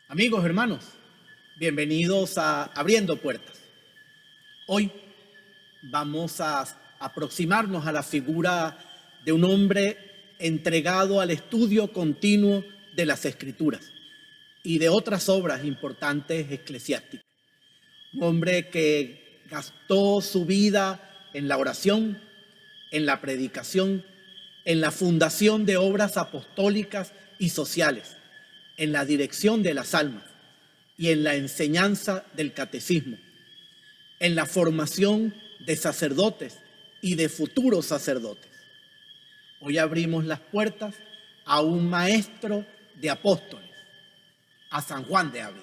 Amigos, hermanos, bienvenidos a Abriendo Puertas. Hoy vamos a aproximarnos a la figura de un hombre entregado al estudio continuo de las Escrituras y de otras obras importantes eclesiásticas. Un hombre que gastó su vida en la oración, en la predicación, en la fundación de obras apostólicas y sociales, en la dirección de las almas y en la enseñanza del catecismo, en la formación de sacerdotes y de futuros sacerdotes. Hoy abrimos las puertas a un maestro de apóstoles, a San Juan de Ávila.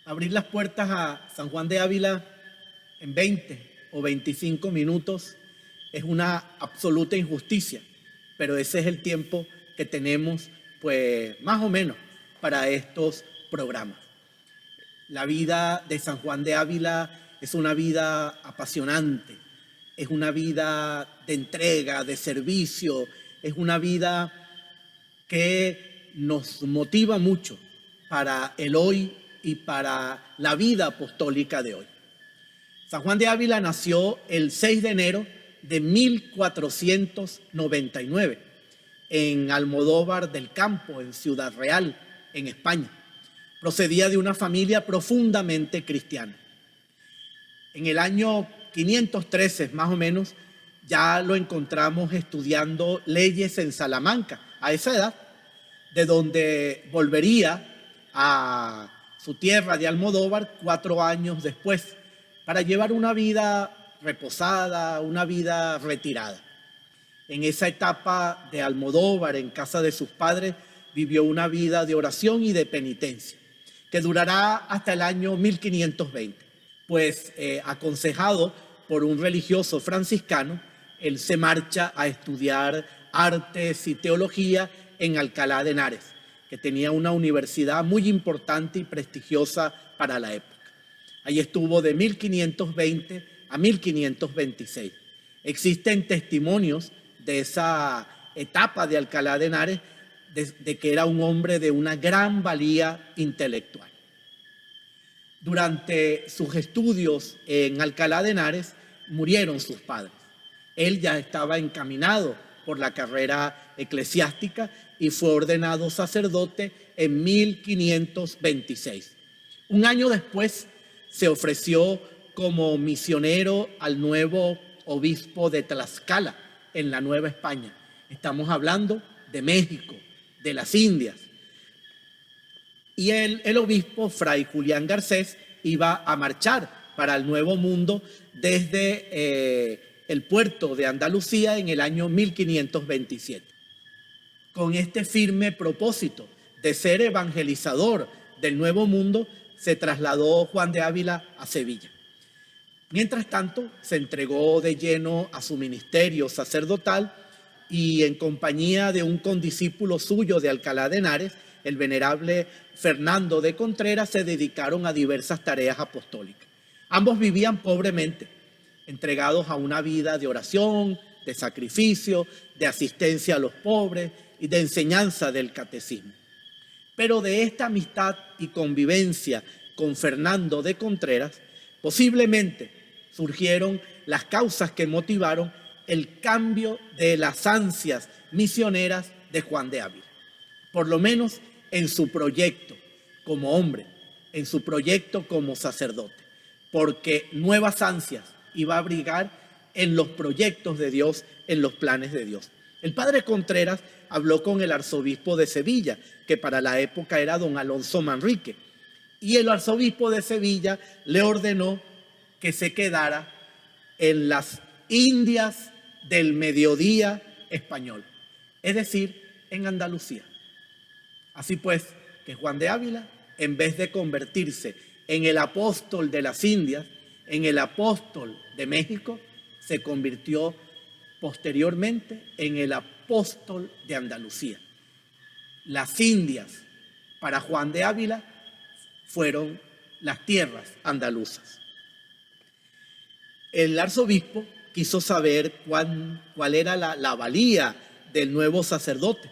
Abrir las puertas a San Juan de Ávila en 20 o 25 minutos es una absoluta injusticia, pero ese es el tiempo que tenemos, pues más o menos, para estos programas. La vida de San Juan de Ávila es una vida apasionante, es una vida de entrega, de servicio, es una vida que nos motiva mucho para el hoy y para la vida apostólica de hoy. San Juan de Ávila nació el 6 de enero de 1499 en Almodóvar del Campo, en Ciudad Real, en España. Procedía de una familia profundamente cristiana. En el año 513, más o menos, ya lo encontramos estudiando leyes en Salamanca, a esa edad, de donde volvería a su tierra de Almodóvar 4 años después, para llevar una vida reposada, una vida retirada. En esa etapa de Almodóvar, en casa de sus padres, vivió una vida de oración y de penitencia, que durará hasta el año 1520. Pues aconsejado por un religioso franciscano, él se marcha a estudiar artes y teología en Alcalá de Henares, que tenía una universidad muy importante y prestigiosa para la época. Allí estuvo de 1520 a 1526. Existen testimonios de esa etapa de Alcalá de Henares, de que era un hombre de una gran valía intelectual. Durante sus estudios en Alcalá de Henares murieron sus padres. Él ya estaba encaminado por la carrera eclesiástica y fue ordenado sacerdote en 1526. Un año después se ofreció como misionero al nuevo obispo de Tlaxcala, en la Nueva España. Estamos hablando de México, de las Indias. Y el obispo, Fray Julián Garcés, iba a marchar para el Nuevo Mundo desde el puerto de Andalucía en el año 1527. Con este firme propósito de ser evangelizador del Nuevo Mundo, se trasladó Juan de Ávila a Sevilla. Mientras tanto, se entregó de lleno a su ministerio sacerdotal y en compañía de un condiscípulo suyo de Alcalá de Henares, el venerable Fernando de Contreras, se dedicaron a diversas tareas apostólicas. Ambos vivían pobremente, entregados a una vida de oración, de sacrificio, de asistencia a los pobres y de enseñanza del catecismo. Pero de esta amistad y convivencia con Fernando de Contreras, posiblemente surgieron las causas que motivaron el cambio de las ansias misioneras de Juan de Ávila. Por lo menos en su proyecto como hombre, en su proyecto como sacerdote, porque nuevas ansias iba a abrigar en los proyectos de Dios, en los planes de Dios. El padre Contreras habló con el arzobispo de Sevilla, que para la época era don Alonso Manrique, y el arzobispo de Sevilla le ordenó que se quedara en las Indias del Mediodía español, es decir, en Andalucía. Así pues, que Juan de Ávila, en vez de convertirse en el apóstol de las Indias, en el apóstol de México, se convirtió posteriormente en el apóstol de Andalucía. Las Indias para Juan de Ávila fueron las tierras andaluzas. El arzobispo quiso saber cuál era la valía del nuevo sacerdote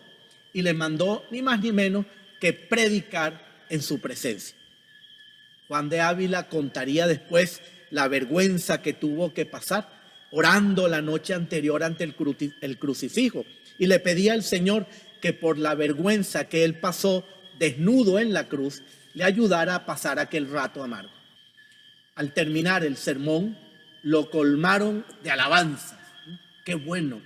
y le mandó ni más ni menos que predicar en su presencia. Juan de Ávila contaría después la vergüenza que tuvo que pasar orando la noche anterior ante el crucifijo y le pedía al Señor que por la vergüenza que él pasó desnudo en la cruz le ayudara a pasar aquel rato amargo. Al terminar el sermón lo colmaron de alabanzas. Qué bueno,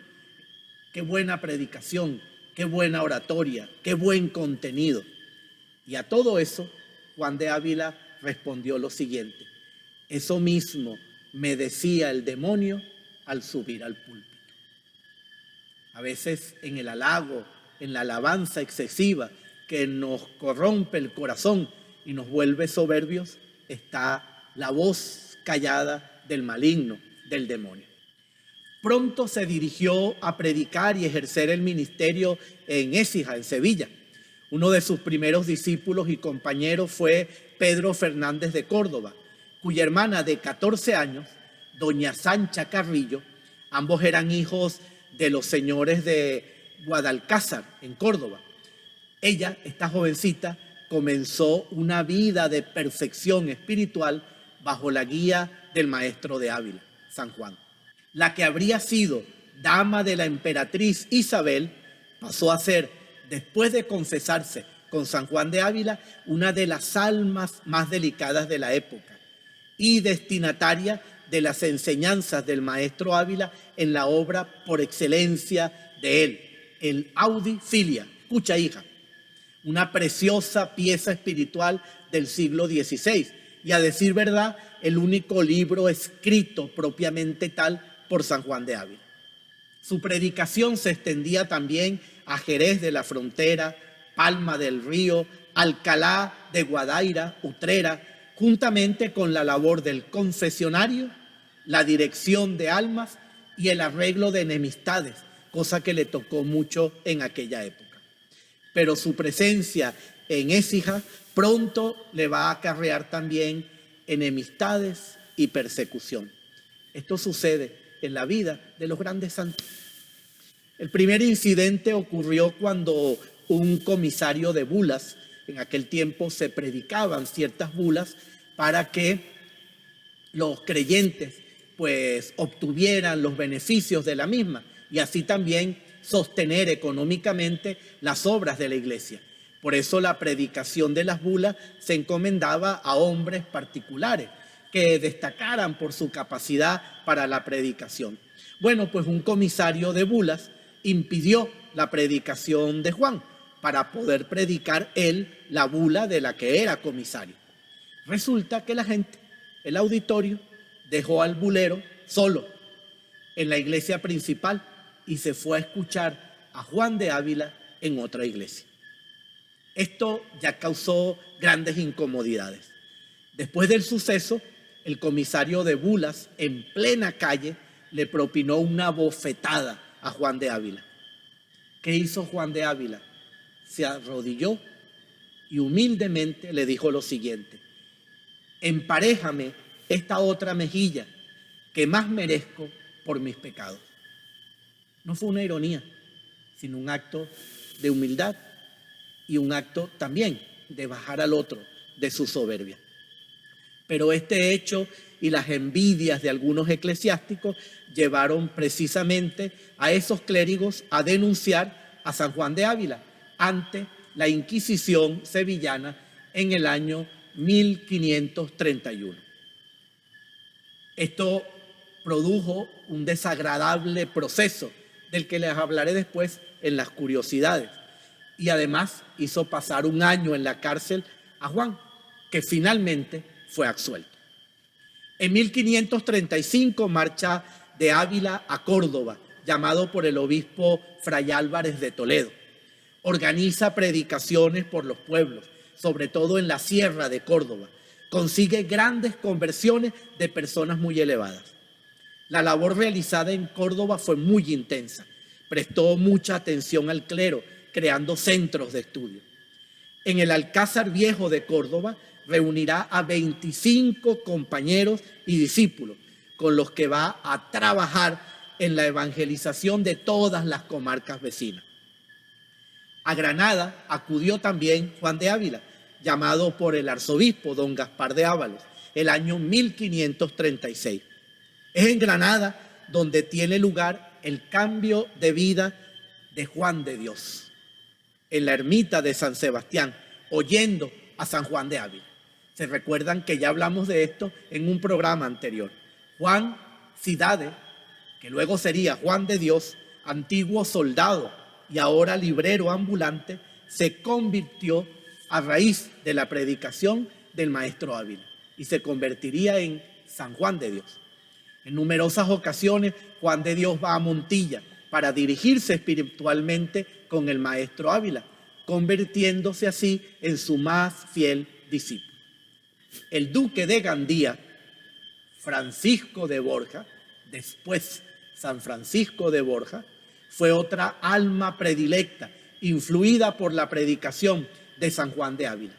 qué buena predicación, qué buena oratoria, qué buen contenido. Y a todo eso Juan de Ávila respondió lo siguiente: eso mismo me decía el demonio al subir al púlpito. A veces en el halago, en la alabanza excesiva que nos corrompe el corazón y nos vuelve soberbios, está la voz callada del maligno, del demonio. Pronto se dirigió a predicar y ejercer el ministerio en Écija, en Sevilla. Uno de sus primeros discípulos y compañeros fue Pedro Fernández de Córdoba, cuya hermana de 14 años, doña Sancha Carrillo, ambos eran hijos de los señores de Guadalcázar, en Córdoba. Ella, esta jovencita, comenzó una vida de perfección espiritual bajo la guía del maestro de Ávila, San Juan. La que habría sido dama de la emperatriz Isabel pasó a ser, después de confesarse con San Juan de Ávila, una de las almas más delicadas de la época y destinataria de las enseñanzas del maestro Ávila en la obra por excelencia de él, el Audi Filia. Escucha, hija, una preciosa pieza espiritual del siglo XVI y, a decir verdad, el único libro escrito propiamente tal por San Juan de Ávila. Su predicación se extendía también a Jerez de la Frontera, Palma del Río, Alcalá de Guadaira, Utrera, juntamente con la labor del confesionario, la dirección de almas y el arreglo de enemistades, cosa que le tocó mucho en aquella época. Pero su presencia en Écija pronto le va a acarrear también enemistades y persecución. Esto sucede en la vida de los grandes santos. El primer incidente ocurrió cuando un comisario de bulas, en aquel tiempo se predicaban ciertas bulas para que los creyentes pues obtuvieran los beneficios de la misma y así también sostener económicamente las obras de la iglesia. Por eso la predicación de las bulas se encomendaba a hombres particulares que destacaran por su capacidad para la predicación. Bueno, pues un comisario de bulas impidió la predicación de Juan para poder predicar él la bula de la que era comisario. Resulta que la gente, el auditorio, dejó al bulero solo en la iglesia principal y se fue a escuchar a Juan de Ávila en otra iglesia. Esto ya causó grandes incomodidades. Después del suceso, el comisario de bulas, en plena calle, le propinó una bofetada a Juan de Ávila. ¿Qué hizo Juan de Ávila? Se arrodilló y humildemente le dijo lo siguiente: emparéjame esta otra mejilla que más merezco por mis pecados. No fue una ironía, sino un acto de humildad y un acto también de bajar al otro de su soberbia. Pero este hecho y las envidias de algunos eclesiásticos llevaron precisamente a esos clérigos a denunciar a San Juan de Ávila ante la Inquisición sevillana en el año 1531. Esto produjo un desagradable proceso del que les hablaré después en las curiosidades, y además hizo pasar un año en la cárcel a Juan, que finalmente fue absuelto. En 1535 marcha de Ávila a Córdoba, llamado por el obispo Fray Álvarez de Toledo. Organiza predicaciones por los pueblos, sobre todo en la sierra de Córdoba. Consigue grandes conversiones de personas muy elevadas. La labor realizada en Córdoba fue muy intensa. Prestó mucha atención al clero, creando centros de estudio. En el Alcázar Viejo de Córdoba reunirá a 25 compañeros y discípulos con los que va a trabajar en la evangelización de todas las comarcas vecinas. A Granada acudió también Juan de Ávila, llamado por el arzobispo don Gaspar de Ávalos, el año 1536. Es en Granada donde tiene lugar el cambio de vida de Juan de Dios, en la ermita de San Sebastián, oyendo a San Juan de Ávila. Se recuerdan que ya hablamos de esto en un programa anterior. Juan Cidade, que luego sería Juan de Dios, antiguo soldado y ahora librero ambulante, se convirtió a raíz de la predicación del maestro Ávila y se convertiría en San Juan de Dios. En numerosas ocasiones, Juan de Dios va a Montilla para dirigirse espiritualmente con el maestro Ávila, convirtiéndose así en su más fiel discípulo. El duque de Gandía, Francisco de Borja, después San Francisco de Borja, fue otra alma predilecta, influida por la predicación de San Juan de Ávila.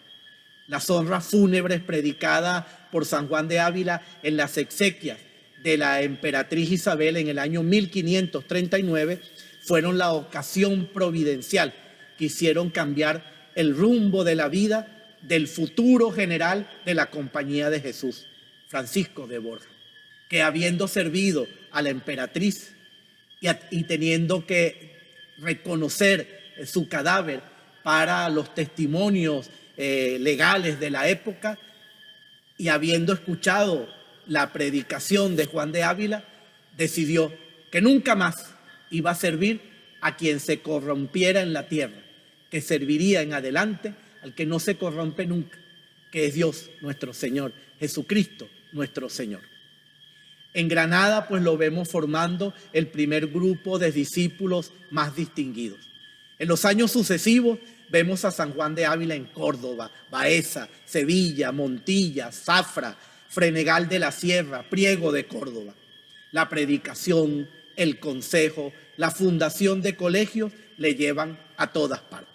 Las honras fúnebres predicadas por San Juan de Ávila en las exequias de la emperatriz Isabel en el año 1539 fueron la ocasión providencial que hicieron cambiar el rumbo de la vida del futuro general de la Compañía de Jesús, Francisco de Borja, que habiendo servido a la emperatriz y teniendo que reconocer su cadáver para los testimonios legales de la época y habiendo escuchado la predicación de Juan de Ávila, decidió que nunca más iba a servir a quien se corrompiera en la tierra, que serviría en adelante al que no se corrompe nunca, que es Dios nuestro Señor, Jesucristo nuestro Señor. En Granada pues lo vemos formando el primer grupo de discípulos más distinguidos. En los años sucesivos vemos a San Juan de Ávila en Córdoba, Baeza, Sevilla, Montilla, Zafra, Frenegal de la Sierra, Priego de Córdoba. La predicación, el consejo, la fundación de colegios le llevan a todas partes.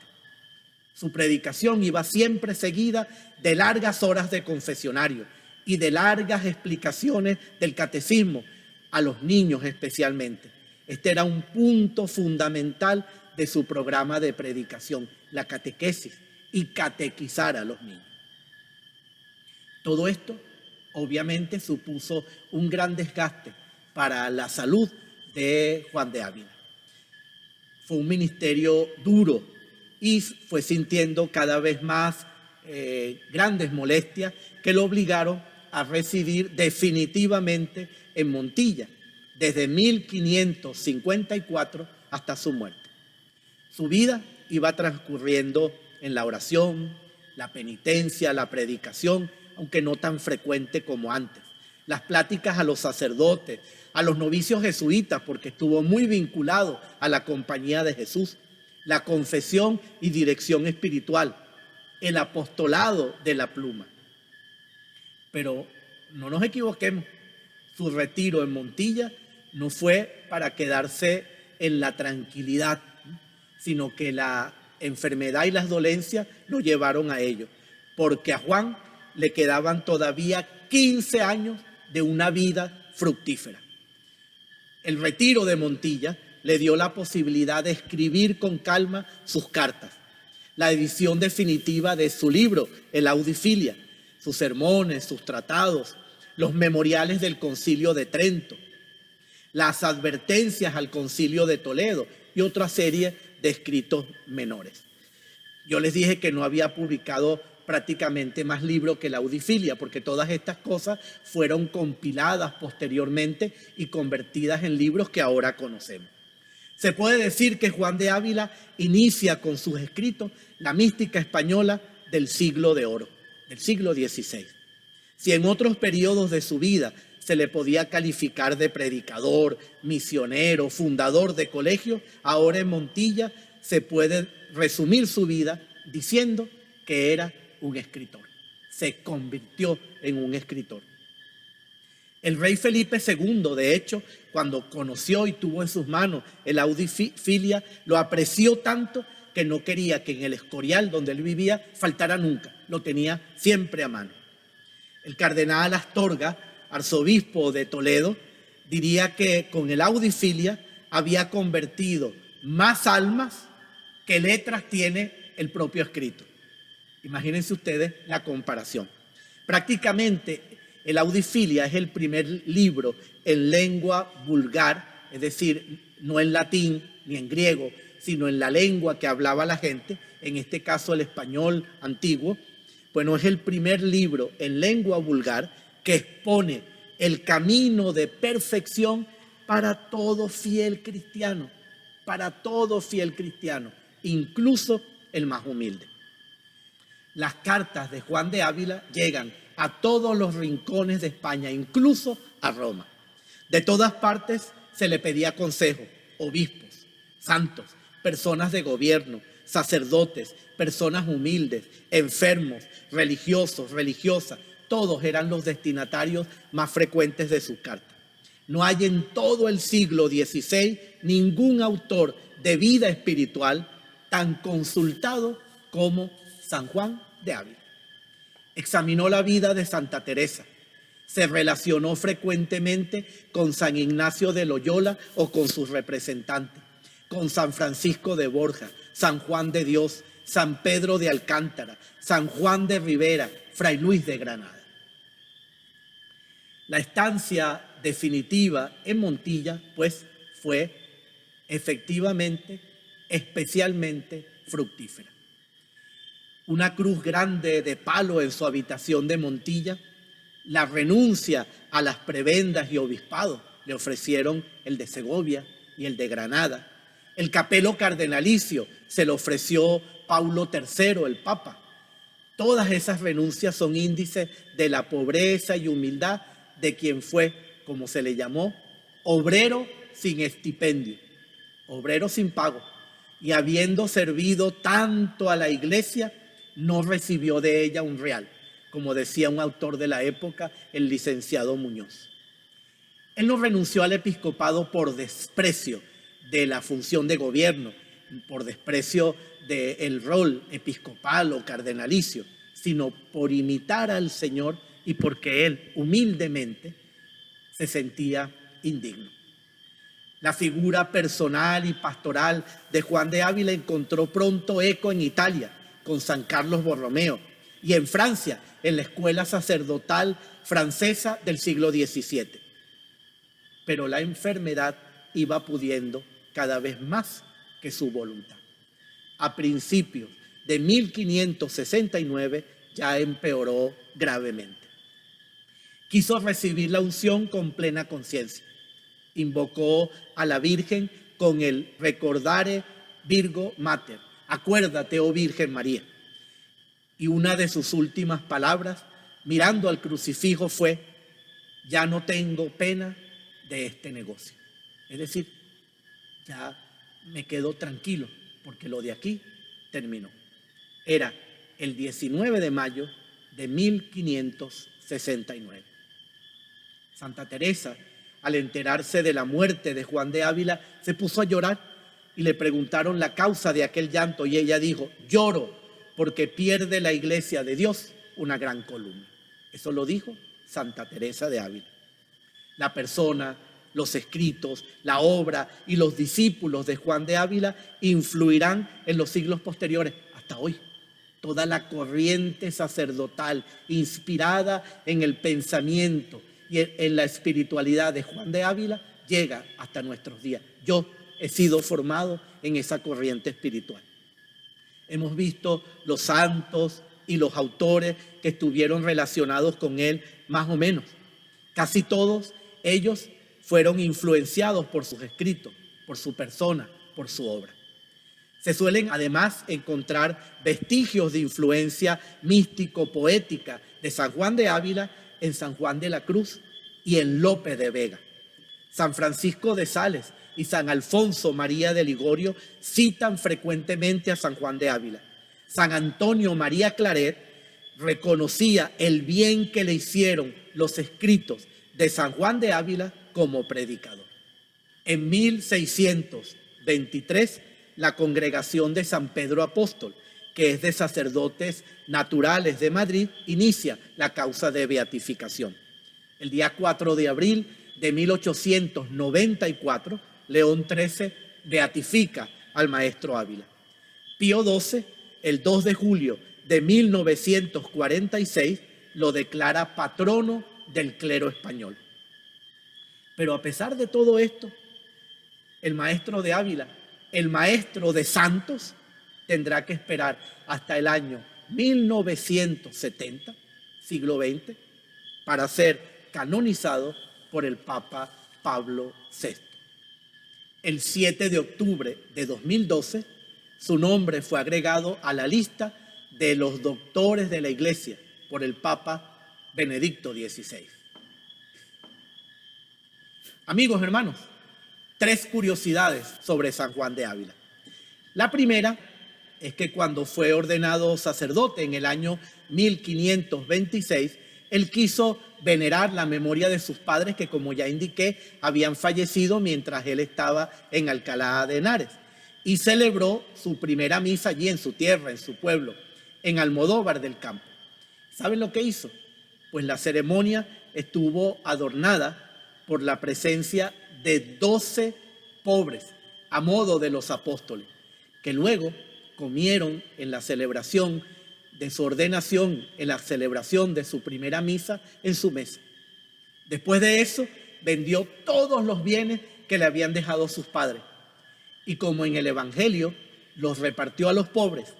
Su predicación iba siempre seguida de largas horas de confesionario y de largas explicaciones del catecismo, a los niños especialmente. Este era un punto fundamental de su programa de predicación, la catequesis y catequizar a los niños. Todo esto obviamente supuso un gran desgaste para la salud de Juan de Ávila. Fue un ministerio duro y fue sintiendo cada vez más grandes molestias que lo obligaron a residir definitivamente en Montilla desde 1554 hasta su muerte. Su vida iba transcurriendo en la oración, la penitencia, la predicación, aunque no tan frecuente como antes. Las pláticas a los sacerdotes, a los novicios jesuitas, porque estuvo muy vinculado a la Compañía de Jesús, la confesión y dirección espiritual, el apostolado de la pluma. Pero no nos equivoquemos, su retiro en Montilla no fue para quedarse en la tranquilidad, sino que la enfermedad y las dolencias lo llevaron a ello, porque a Juan le quedaban todavía 15 años de una vida fructífera. El retiro de Montilla le dio la posibilidad de escribir con calma sus cartas, la edición definitiva de su libro, el Audifilia, sus sermones, sus tratados, los memoriales del Concilio de Trento, las advertencias al Concilio de Toledo y otra serie de escritos menores. Yo les dije que no había publicado prácticamente más libros que la Audifilia, porque todas estas cosas fueron compiladas posteriormente y convertidas en libros que ahora conocemos. Se puede decir que Juan de Ávila inicia con sus escritos la mística española del siglo de oro, del siglo XVI. Si en otros periodos de su vida se le podía calificar de predicador, misionero, fundador de colegios, ahora en Montilla se puede resumir su vida diciendo que era un escritor. Se convirtió en un escritor. El rey Felipe II, de hecho, cuando conoció y tuvo en sus manos el Audifilia, lo apreció tanto que no quería que en el Escorial donde él vivía faltara nunca, lo tenía siempre a mano. El cardenal Astorga, arzobispo de Toledo, diría que con el Audifilia había convertido más almas que letras tiene el propio escrito. Imagínense ustedes la comparación. Prácticamente el Audifilia es el primer libro en lengua vulgar, es decir, no en latín ni en griego, sino en la lengua que hablaba la gente, en este caso el español antiguo. Bueno, es el primer libro en lengua vulgar que expone el camino de perfección para todo fiel cristiano, incluso el más humilde. Las cartas de Juan de Ávila llegan a todos los rincones de España, incluso a Roma. De todas partes se le pedía consejo, obispos, santos, personas de gobierno, sacerdotes, personas humildes, enfermos, religiosos, religiosas, todos eran los destinatarios más frecuentes de sus cartas. No hay en todo el siglo XVI ningún autor de vida espiritual tan consultado como San Juan de Ávila. Examinó la vida de Santa Teresa, se relacionó frecuentemente con San Ignacio de Loyola o con sus representantes, con San Francisco de Borja, San Juan de Dios, San Pedro de Alcántara, San Juan de Ribera, Fray Luis de Granada. La estancia definitiva en Montilla, pues, fue efectivamente, especialmente fructífera. Una cruz grande de palo en su habitación de Montilla, la renuncia a las prebendas y obispados, le ofrecieron el de Segovia y el de Granada. El capelo cardenalicio se lo ofreció Paulo III, el Papa. Todas esas renuncias son índices de la pobreza y humildad de quien fue, como se le llamó, obrero sin estipendio, obrero sin pago, y habiendo servido tanto a la iglesia, no recibió de ella un real, como decía un autor de la época, el licenciado Muñoz. Él no renunció al episcopado por desprecio de la función de gobierno, por desprecio del rol episcopal o cardenalicio, sino por imitar al Señor y porque él humildemente se sentía indigno. La figura personal y pastoral de Juan de Ávila encontró pronto eco en Italia con San Carlos Borromeo y en Francia en la escuela sacerdotal francesa del siglo XVII. Pero la enfermedad iba pudiendo cada vez más que su voluntad. A principios de 1569 ya empeoró gravemente. Quiso recibir la unción con plena conciencia. Invocó a la Virgen con el Recordare Virgo Mater. Acuérdate, oh Virgen María. Y una de sus últimas palabras, mirando al crucifijo, fue: ya no tengo pena de este negocio. Es decir, ya me quedo tranquilo porque lo de aquí terminó. Era el 19 de mayo de 1569. Santa Teresa, al enterarse de la muerte de Juan de Ávila, se puso a llorar y le preguntaron la causa de aquel llanto y ella dijo: lloro porque pierde la iglesia de Dios una gran columna. Eso lo dijo Santa Teresa de Ávila. La persona, los escritos, la obra y los discípulos de Juan de Ávila influirán en los siglos posteriores hasta hoy. Toda la corriente sacerdotal inspirada en el pensamiento y en la espiritualidad de Juan de Ávila llega hasta nuestros días. Yo he sido formado en esa corriente espiritual. Hemos visto los santos y los autores que estuvieron relacionados con él, más o menos. Casi todos ellos fueron influenciados por sus escritos, por su persona, por su obra. Se suelen además encontrar vestigios de influencia místico-poética de San Juan de Ávila en San Juan de la Cruz y en Lope de Vega. San Francisco de Sales y San Alfonso María de Ligorio citan frecuentemente a San Juan de Ávila. San Antonio María Claret reconocía el bien que le hicieron los escritos de San Juan de Ávila como predicador. En 1623 la congregación de San Pedro Apóstol, que es de sacerdotes naturales de Madrid, inicia la causa de beatificación. El día 4 de abril de 1894, León XIII beatifica al maestro Ávila. Pío XII, el 2 de julio de 1946, lo declara patrono del clero español. Pero a pesar de todo esto, el maestro de Ávila, el maestro de santos, tendrá que esperar hasta el año 1970, siglo XX, para ser canonizado por el Papa Pablo VI. El 7 de octubre de 2012, su nombre fue agregado a la lista de los doctores de la Iglesia por el Papa Benedicto XVI. Amigos, hermanos, 3 curiosidades sobre San Juan de Ávila. La primera es que cuando fue ordenado sacerdote en el año 1526, él quiso venerar la memoria de sus padres que, como ya indiqué, habían fallecido mientras él estaba en Alcalá de Henares, y celebró su primera misa allí en su tierra, en su pueblo, en Almodóvar del Campo. ¿Saben lo que hizo? Pues la ceremonia estuvo adornada por la presencia de 12 pobres a modo de los apóstoles, que luego comieron en la celebración de su ordenación, en la celebración de su primera misa en su mesa. Después de eso, vendió todos los bienes que le habían dejado sus padres, y como en el Evangelio, los repartió a los pobres,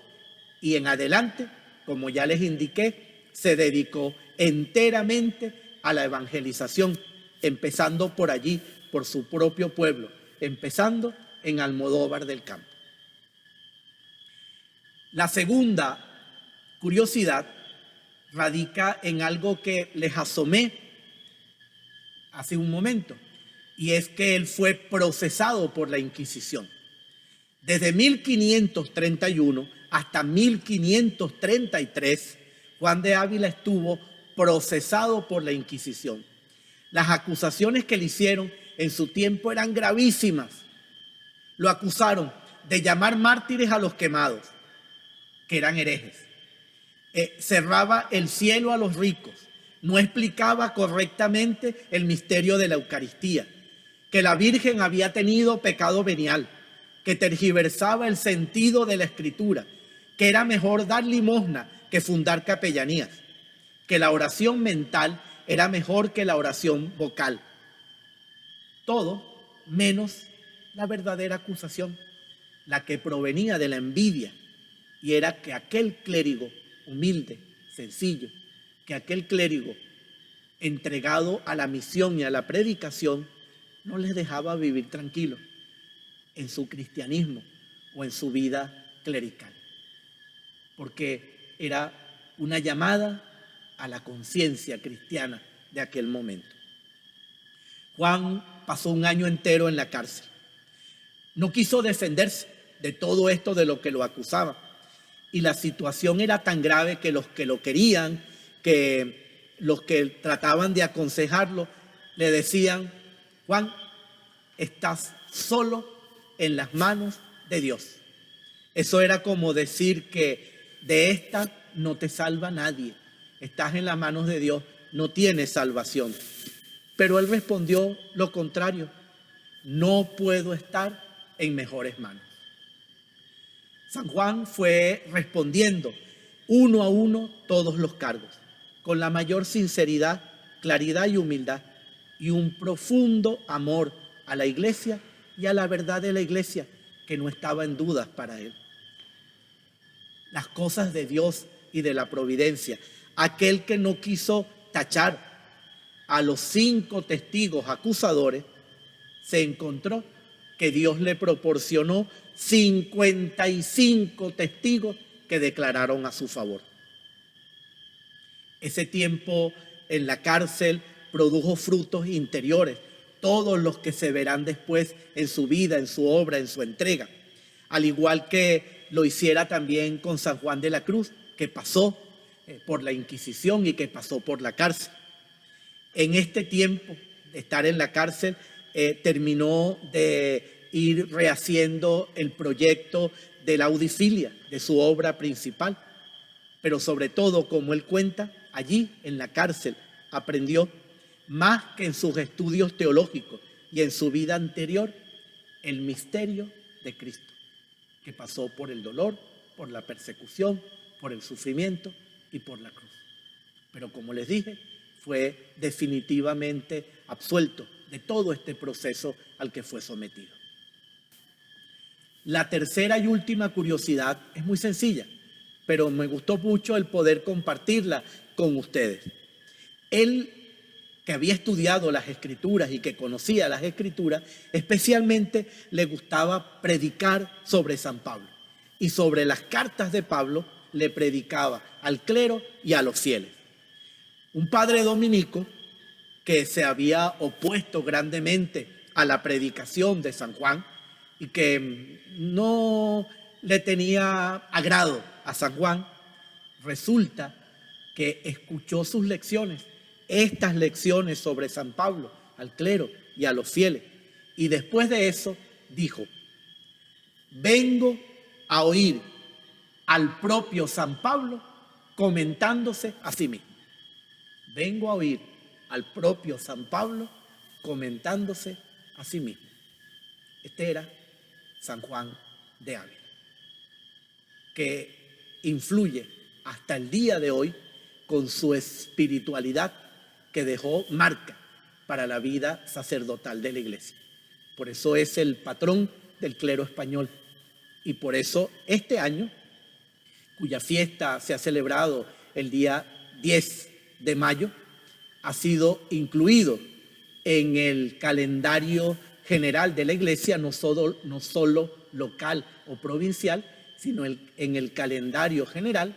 y en adelante, como ya les indiqué, se dedicó enteramente a la evangelización, empezando por allí, por su propio pueblo, empezando en Almodóvar del Campo. La segunda curiosidad radica en algo que les asomé hace un momento, y es que él fue procesado por la Inquisición. Desde 1531 hasta 1533, Juan de Ávila estuvo procesado por la Inquisición. Las acusaciones que le hicieron en su tiempo eran gravísimas. Lo acusaron de llamar mártires a los quemados, que eran herejes. Cerraba el cielo a los ricos, no explicaba correctamente el misterio de la Eucaristía, que la Virgen había tenido pecado venial, que tergiversaba el sentido de la Escritura, que era mejor dar limosna que fundar capellanías, que la oración mental era mejor que la oración vocal. Todo menos la verdadera acusación, la que provenía de la envidia, y era que aquel clérigo humilde, sencillo, que aquel clérigo entregado a la misión y a la predicación no les dejaba vivir tranquilo en su cristianismo o en su vida clerical, porque era una llamada a la conciencia cristiana de aquel momento. Juan pasó un año entero en la cárcel. No quiso defenderse de todo esto de lo que lo acusaba, y la situación era tan grave que los que lo querían, que los que trataban de aconsejarlo, le decían: Juan, estás solo en las manos de Dios. Eso era como decir que de esta no te salva nadie, estás en las manos de Dios, no tienes salvación. Pero él respondió lo contrario: no puedo estar en mejores manos. San Juan fue respondiendo uno a uno todos los cargos, con la mayor sinceridad, claridad y humildad, y un profundo amor a la Iglesia y a la verdad de la Iglesia, que no estaba en dudas para él. Las cosas de Dios y de la providencia. Aquel que no quiso tachar a los 5 testigos acusadores, se encontró que Dios le proporcionó 55 testigos que declararon a su favor. Ese tiempo en la cárcel produjo frutos interiores, todos los que se verán después en su vida, en su obra, en su entrega, al igual que lo hiciera también con San Juan de la Cruz, que pasó por la Inquisición y que pasó por la cárcel. En este tiempo de estar en la cárcel, terminó de ir rehaciendo el proyecto de la audifilia, de su obra principal. Pero sobre todo, como él cuenta, allí en la cárcel aprendió más que en sus estudios teológicos y en su vida anterior, el misterio de Cristo, que pasó por el dolor, por la persecución, por el sufrimiento y por la cruz. Pero como les dije, fue definitivamente absuelto de todo este proceso al que fue sometido. La tercera y última curiosidad es muy sencilla, pero me gustó mucho el poder compartirla con ustedes. Él, que había estudiado las Escrituras y que conocía las Escrituras, especialmente le gustaba predicar sobre San Pablo. Y sobre las cartas de Pablo le predicaba al clero y a los fieles. Un padre dominico que se había opuesto grandemente a la predicación de San Juan y que no le tenía agrado a San Juan, resulta que escuchó sus lecciones, estas lecciones sobre San Pablo, al clero y a los fieles. Y después de eso dijo: vengo a oír al propio San Pablo comentándose a sí mismo. Vengo a oír al propio San Pablo comentándose a sí mismo. Este era San Juan de Ávila, que influye hasta el día de hoy con su espiritualidad que dejó marca para la vida sacerdotal de la Iglesia. Por eso es el patrón del clero español. Y por eso este año, cuya fiesta se ha celebrado el día 10 de mayo, ha sido incluido en el calendario general de la Iglesia, no solo local o provincial, sino en el calendario general,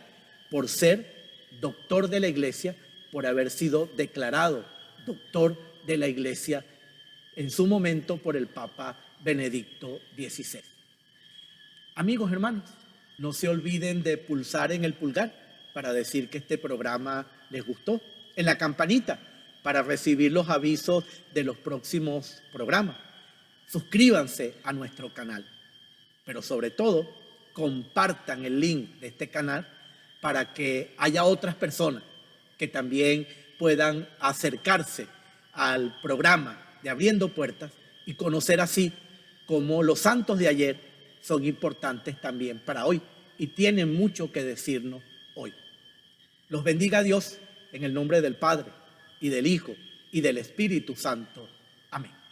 por ser doctor de la Iglesia, por haber sido declarado doctor de la Iglesia en su momento por el Papa Benedicto XVI. Amigos, hermanos, no se olviden de pulsar en el pulgar para decir que este programa les gustó, en la campanita para recibir los avisos de los próximos programas. Suscríbanse a nuestro canal, pero sobre todo compartan el link de este canal para que haya otras personas que también puedan acercarse al programa de Abriendo Puertas y conocer así cómo los santos de ayer son importantes también para hoy y tienen mucho que decirnos hoy. Los bendiga Dios en el nombre del Padre y del Hijo y del Espíritu Santo. Amén.